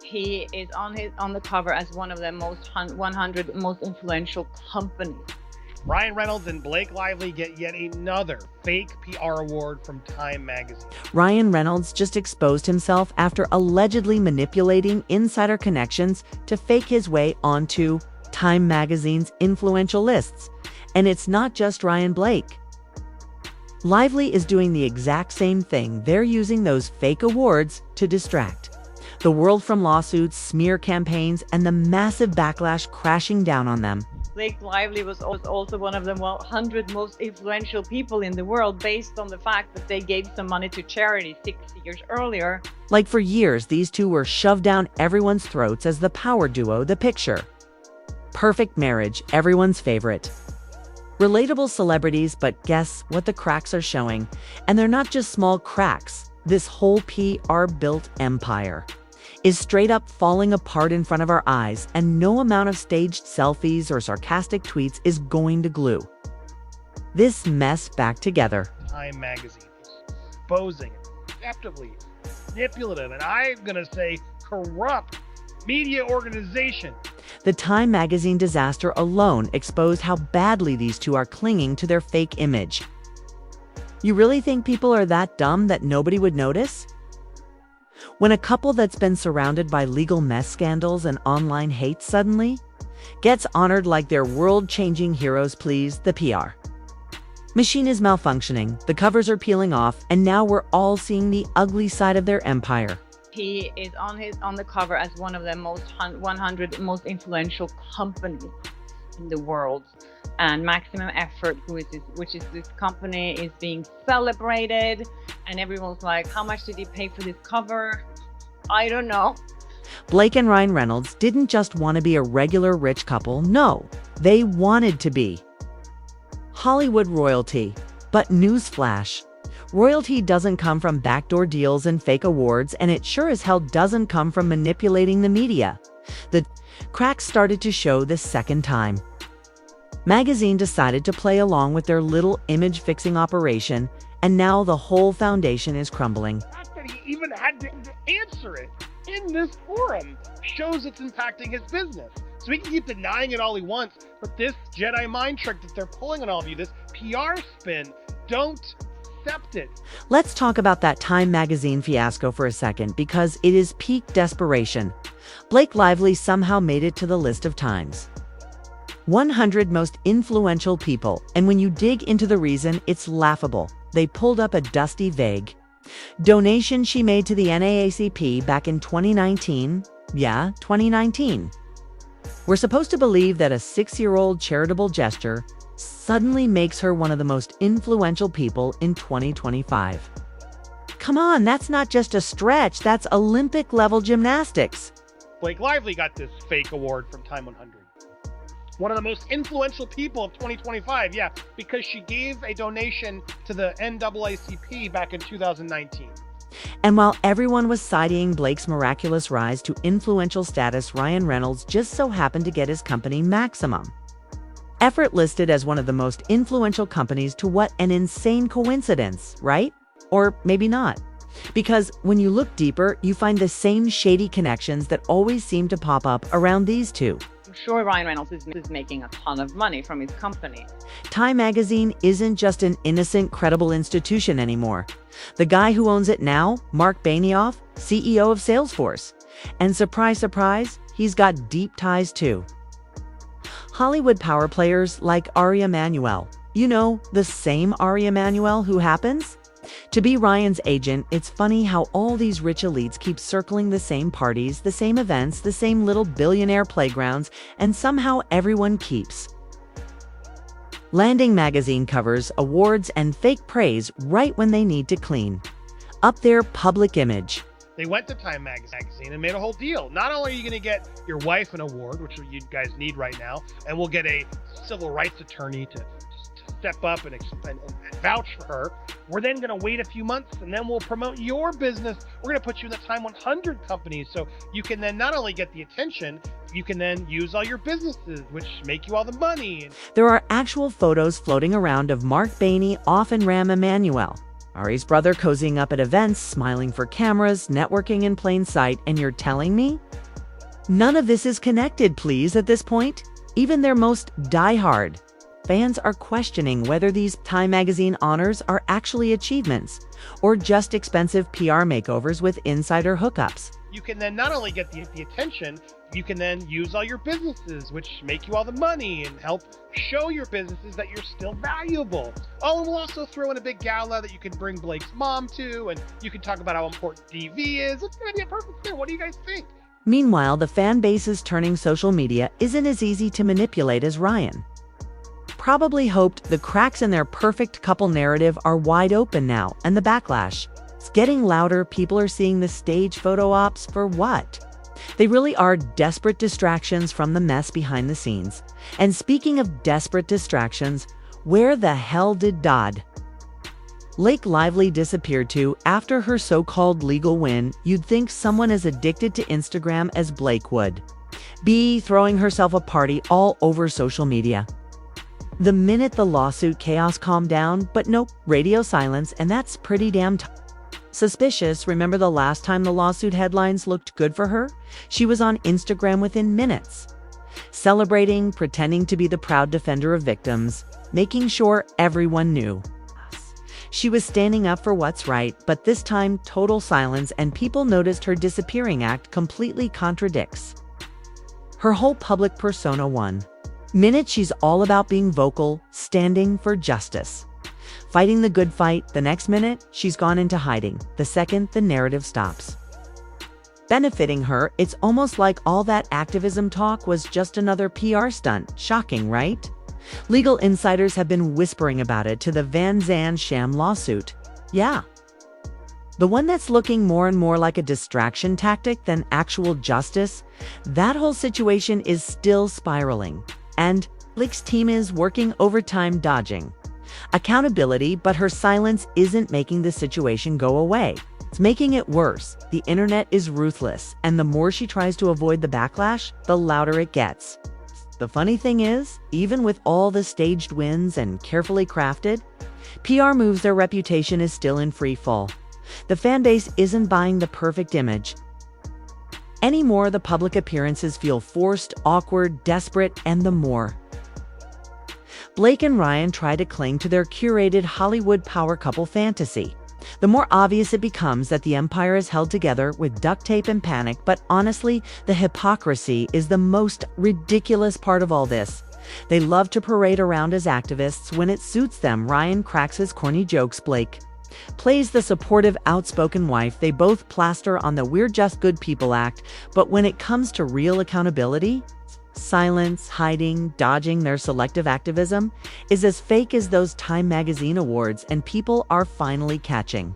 He is on the cover as one of the 100 most influential companies. Ryan Reynolds and Blake Lively get yet another fake PR award from Time magazine. Ryan Reynolds just exposed himself after allegedly manipulating insider connections to fake his way onto Time magazine's influential lists. And it's not just Ryan Blake. Lively is doing the exact same thing. They're using those fake awards to distract the world from lawsuits, smear campaigns, and the massive backlash crashing down on them. Blake Lively was also one of the 100 most influential people in the world based on the fact that they gave some money to charity 6 years earlier. Like for years, these two were shoved down everyone's throats as the power duo, The Picture. Perfect marriage, everyone's favorite. Relatable celebrities, but guess what the cracks are showing? And they're not just small cracks. This whole PR-built empire is straight up falling apart in front of our eyes, and no amount of staged selfies or sarcastic tweets is going to glue this mess back together. Time magazine exposing deceptively manipulative, and I'm gonna say corrupt media organization. The Time magazine disaster alone exposed how badly these two are clinging to their fake image. You really think people are that dumb that nobody would notice? When a couple that's been surrounded by legal mess scandals and online hate suddenly gets honored like they're world-changing heroes, please, the PR machine is malfunctioning, the covers are peeling off, and now we're all seeing the ugly side of their empire. He is on the cover as one of the 100 most influential companies in the world. And Maximum Effort, which is this company, is being celebrated, and everyone's like, how much did he pay for this cover? I don't know. Blake and Ryan Reynolds didn't just want to be a regular rich couple. No, they wanted to be Hollywood royalty. But newsflash, royalty doesn't come from backdoor deals and fake awards, and it sure as hell doesn't come from manipulating the media. The cracks started to show the second time magazine decided to play along with their little image-fixing operation, and now the whole foundation is crumbling. The fact that he even had to answer it in this forum shows it's impacting his business. So he can keep denying it all he wants, but this Jedi mind trick that they're pulling on all of you, this PR spin, don't accept it. Let's talk about that Time magazine fiasco for a second, because it is peak desperation. Blake Lively somehow made it to the list of Time's 100 most influential people, and when you dig into the reason, it's laughable. They pulled up a dusty, vague donation she made to the NAACP back in 2019. Yeah, 2019. We're supposed to believe that a 6-year-old charitable gesture suddenly makes her one of the most influential people in 2025. Come on, that's not just a stretch, that's Olympic-level gymnastics. Blake Lively got this fake award from Time 100. One of the most influential people of 2025, yeah, because she gave a donation to the NAACP back in 2019. And while everyone was citing Blake's miraculous rise to influential status, Ryan Reynolds just so happened to get his company Maximum Effort listed as one of the most influential companies. To what an insane coincidence, right? Or maybe not. Because when you look deeper, you find the same shady connections that always seem to pop up around these two. I'm sure Ryan Reynolds is making a ton of money from his company. Time magazine isn't just an innocent, credible institution anymore. The guy who owns it now, Mark Benioff, CEO of Salesforce. And surprise, surprise, he's got deep ties too. Hollywood power players like Ari Emanuel. You know, the same Ari Emanuel who happens to be Ryan's agent. It's funny how all these rich elites keep circling the same parties, the same events, the same little billionaire playgrounds, and somehow everyone keeps landing magazine covers, awards, and fake praise right when they need to clean up their public image. They went to Time magazine and made a whole deal. Not only are you going to get your wife an award, which you guys need right now, and we'll get a civil rights attorney to step up and vouch for her. We're then going to wait a few months, and then we'll promote your business. We're going to put you in the Time 100 companies, so you can then not only get the attention, you can then use all your businesses, which make you all the money. There are actual photos floating around of Mark Benioff and Rahm Emanuel, Ari's brother, cozying up at events, smiling for cameras, networking in plain sight, and you're telling me None of this is connected, please, at this point. Even their most diehard fans are questioning whether these Time magazine honors are actually achievements or just expensive PR makeovers with insider hookups. You can then not only get the attention, you can then use all your businesses, which make you all the money and help show your businesses that you're still valuable. Oh, and we'll also throw in a big gala that you can bring Blake's mom to, and you can talk about how important DV is. It's going to be a perfect fit. What do you guys think? Meanwhile, the fan bases turning social media isn't as easy to manipulate as Ryan probably hoped. The cracks in their perfect couple narrative are wide open now, and the backlash, it's getting louder. People are seeing the stage photo ops for what they really are: desperate distractions from the mess behind the scenes. And speaking of desperate distractions, where the hell did Blake Lively disappeared to after her so-called legal win? You'd think someone as addicted to Instagram as Blake would be throwing herself a party all over social media the minute the lawsuit chaos calmed down, but nope, radio silence, and that's pretty damn suspicious. Remember the last time the lawsuit headlines looked good for her? She was on Instagram within minutes, celebrating, pretending to be the proud defender of victims, making sure everyone knew she was standing up for what's right. But this time, total silence, and people noticed her disappearing act completely contradicts her whole public persona. One minute she's all about being vocal, standing for justice, fighting the good fight. The next minute, she's gone into hiding. The second the narrative stops benefiting her, it's almost like all that activism talk was just another PR stunt. Shocking, right? Legal insiders have been whispering about it to the Van Zandt sham lawsuit. Yeah. The one that's looking more and more like a distraction tactic than actual justice. That whole situation is still spiraling, and Blake's team is working overtime dodging accountability, but her silence isn't making the situation go away. It's making it worse. The internet is ruthless, and the more she tries to avoid the backlash, the louder it gets. The funny thing is, even with all the staged wins and carefully crafted PR moves, their reputation is still in free fall. The fan base isn't buying the perfect image anymore. The public appearances feel forced, awkward, desperate, and the more Blake and Ryan try to cling to their curated Hollywood power couple fantasy, the more obvious it becomes that the empire is held together with duct tape and panic. But honestly, the hypocrisy is the most ridiculous part of all this. They love to parade around as activists when it suits them. Ryan cracks his corny jokes. Blake plays the supportive, outspoken wife. They both plaster on the "we're just good people" act. But when it comes to real accountability, silence, hiding, dodging their selective activism is as fake as those Time magazine awards, and people are finally catching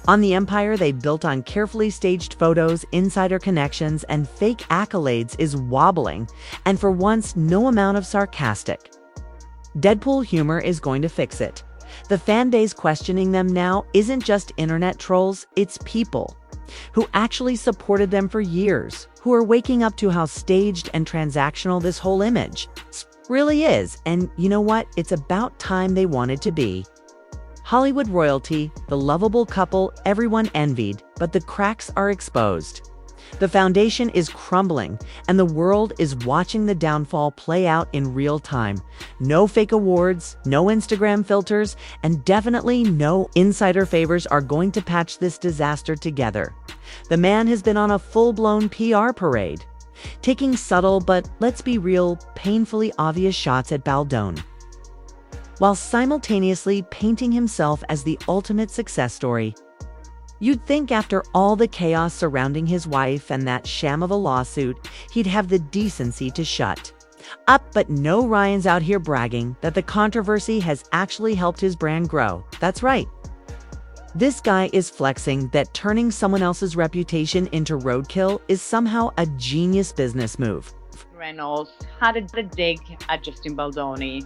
on the empire they built on carefully staged photos, insider connections, and fake accolades is wobbling, and for once, no amount of sarcastic Deadpool humor is going to fix it. The fan base questioning them now isn't just internet trolls, it's people who actually supported them for years, who are waking up to how staged and transactional this whole image really is. And you know what? It's about time they wanted to be Hollywood royalty, the lovable couple everyone envied, but the cracks are exposed. The foundation is crumbling, and the world is watching the downfall play out in real time. No fake awards, no Instagram filters, and definitely no insider favors are going to patch this disaster together. The man has been on a full-blown PR parade, taking subtle but, let's be real, painfully obvious shots at Baldone, while simultaneously painting himself as the ultimate success story. You'd think after all the chaos surrounding his wife and that sham of a lawsuit, he'd have the decency to shut up, but no, Ryan's out here bragging that the controversy has actually helped his brand grow. That's right. This guy is flexing that turning someone else's reputation into roadkill is somehow a genius business move. Reynolds had a dig at Justin Baldoni.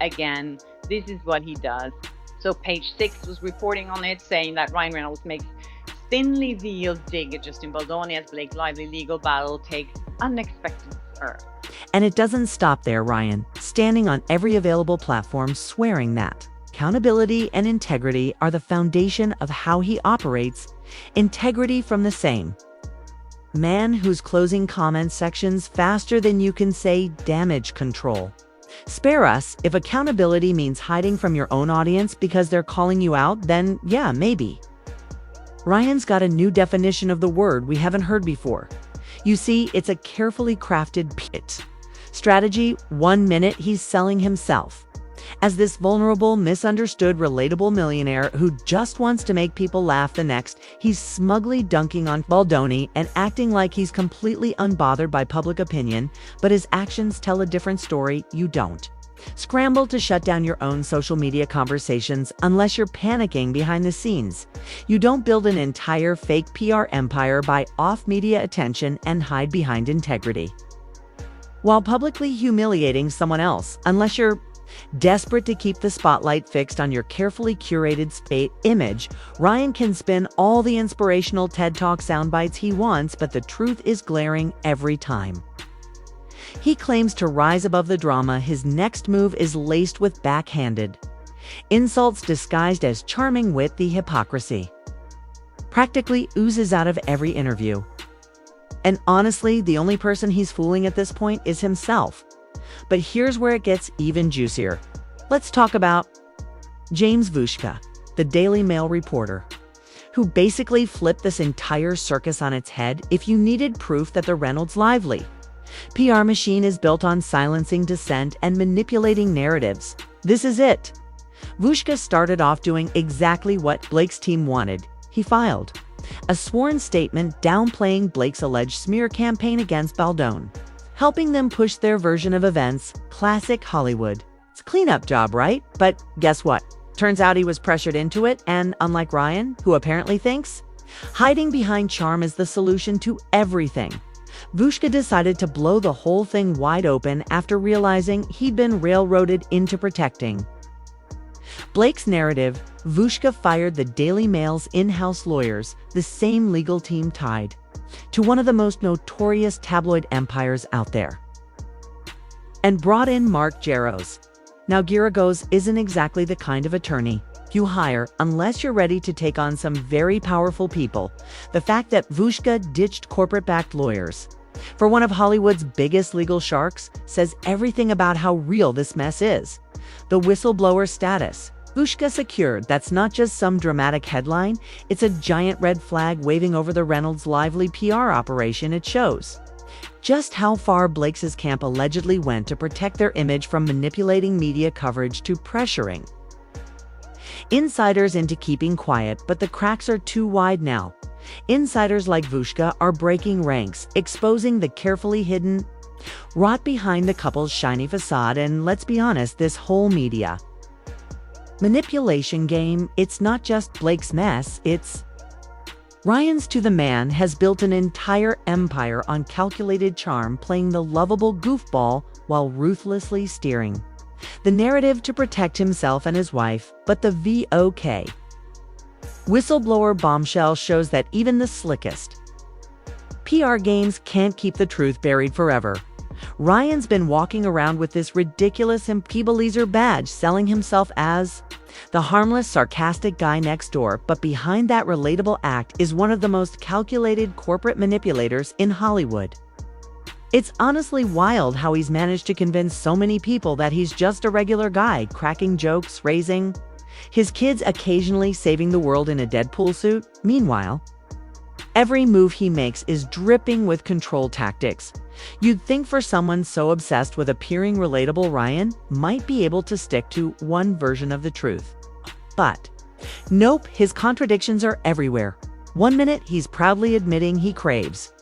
Again, this is what he does. So Page 6 was reporting on it, saying that Ryan Reynolds makes thinly veiled dig at Justin Baldoni as Blake Lively legal battle takes unexpected turn. And it doesn't stop there. Ryan, standing on every available platform, swearing that accountability and integrity are the foundation of how he operates. Integrity from the same Man who's closing comment sections faster than you can say damage control. Spare us. If accountability means hiding from your own audience because they're calling you out, then yeah, maybe. Ryan's got a new definition of the word we haven't heard before. You see, it's a carefully crafted pit. Strategy: 1 minute he's selling himself as this vulnerable, misunderstood, relatable millionaire who just wants to make people laugh. The next, he's smugly dunking on Baldoni and acting like he's completely unbothered by public opinion, but his actions tell a different story. You don't. Scramble to shut down your own social media conversations unless you're panicking behind the scenes. You don't build an entire fake PR empire by off-media attention and hide behind integrity while publicly humiliating someone else, unless you're desperate to keep the spotlight fixed on your carefully curated image. Ryan can spin all the inspirational TED Talk sound bites he wants, but the truth is glaring every time. He claims to rise above the drama. His next move is laced with backhanded insults disguised as charming wit. The hypocrisy practically oozes out of every interview. And honestly, the only person he's fooling at this point is himself. But here's where it gets even juicier. Let's talk about James Vushka, the Daily Mail reporter, who basically flipped this entire circus on its head. If you needed proof that the Reynolds lively PR machine is built on silencing dissent and manipulating narratives, this is it. Vushka started off doing exactly what Blake's team wanted. He filed a sworn statement downplaying Blake's alleged smear campaign against Baldoni, helping them push their version of events. Classic Hollywood. It's a cleanup job, right? But guess what? Turns out he was pressured into it, and unlike Ryan, who apparently thinks hiding behind charm is the solution to everything, Vushka decided to blow the whole thing wide open after realizing he'd been railroaded into protecting Blake's narrative. Vushka fired the Daily Mail's in-house lawyers, the same legal team tied to one of the most notorious tabloid empires out there, and brought in Mark Jaros. Now, Geragos isn't exactly the kind of attorney you hire unless you're ready to take on some very powerful people. The fact that Vushka ditched corporate-backed lawyers for one of Hollywood's biggest legal sharks says everything about how real this mess is. The whistleblower status Vushka secured, that's not just some dramatic headline, it's a giant red flag waving over the Reynolds' lively PR operation. It shows just how far Blake's camp allegedly went to protect their image, from manipulating media coverage to pressuring insiders into keeping quiet. But the cracks are too wide now. Insiders like Vushka are breaking ranks, exposing the carefully hidden rot behind the couple's shiny facade. And let's be honest, this whole media manipulation game, it's not just Blake's mess, it's Ryan's too. The man has built an entire empire on calculated charm, playing the lovable goofball while ruthlessly steering the narrative to protect himself and his wife. But the VOK whistleblower bombshell shows that even the slickest PR games can't keep the truth buried forever. Ryan's been walking around with this ridiculous People-pleaser badge, selling himself as the harmless, sarcastic guy next door. But behind that relatable act is one of the most calculated corporate manipulators in Hollywood. It's honestly wild how he's managed to convince so many people that he's just a regular guy, cracking jokes, raising his kids, occasionally saving the world in a Deadpool suit. Meanwhile, every move he makes is dripping with control tactics. You'd think for someone so obsessed with appearing relatable, Ryan might be able to stick to one version of the truth. But nope, his contradictions are everywhere. 1 minute, he's proudly admitting he craves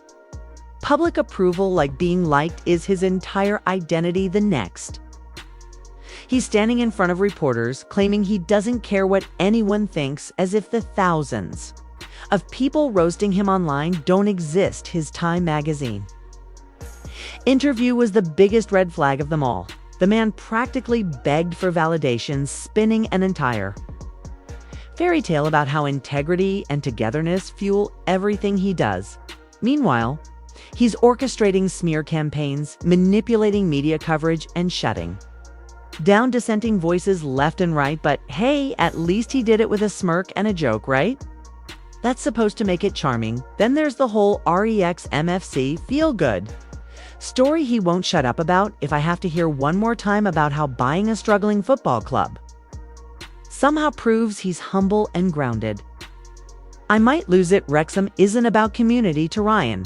public approval, like being liked is his entire identity. The next, he's standing in front of reporters claiming he doesn't care what anyone thinks, as if the thousands of people roasting him online don't exist. His Time magazine interview was the biggest red flag of them all. The man practically begged for validation, spinning an entire fairy tale about how integrity and togetherness fuel everything he does. Meanwhile, he's orchestrating smear campaigns, manipulating media coverage, and shutting down dissenting voices left and right. But hey, at least he did it with a smirk and a joke, right? That's supposed to make it charming. Then there's the whole REX MFC feel good story he won't shut up about if I have to hear one more time about how buying a struggling football club somehow proves he's humble and grounded. I might lose it. Wrexham isn't about community to Ryan.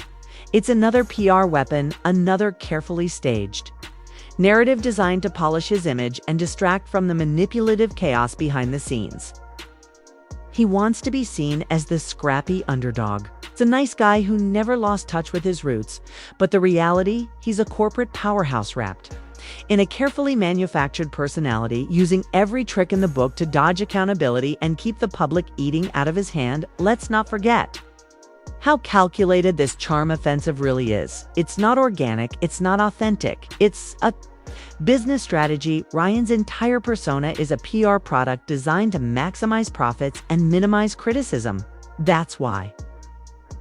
It's another PR weapon, another carefully staged narrative designed to polish his image and distract from the manipulative chaos behind the scenes. He wants to be seen as the scrappy underdog. It's a nice guy who never lost touch with his roots, but the reality, he's a corporate powerhouse wrapped in a carefully manufactured personality, using every trick in the book to dodge accountability and keep the public eating out of his hand. Let's not forget how calculated this charm offensive really is. It's not organic, it's not authentic, it's a business strategy. Ryan's entire persona is a PR product designed to maximize profits and minimize criticism. That's why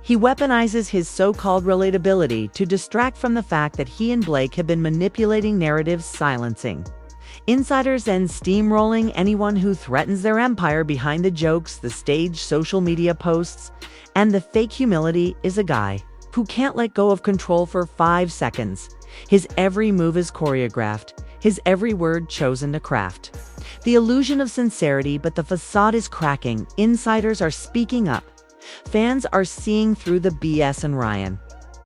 he weaponizes his so-called relatability to distract from the fact that he and Blake have been manipulating narratives, silencing insiders and steamrolling anyone who threatens their empire. Behind the jokes, the staged social media posts, and the fake humility is a guy who can't let go of control for 5 seconds. His every move is choreographed, his every word chosen to craft the illusion of sincerity, but the facade is cracking. Insiders are speaking up. Fans are seeing through the BS, and Ryan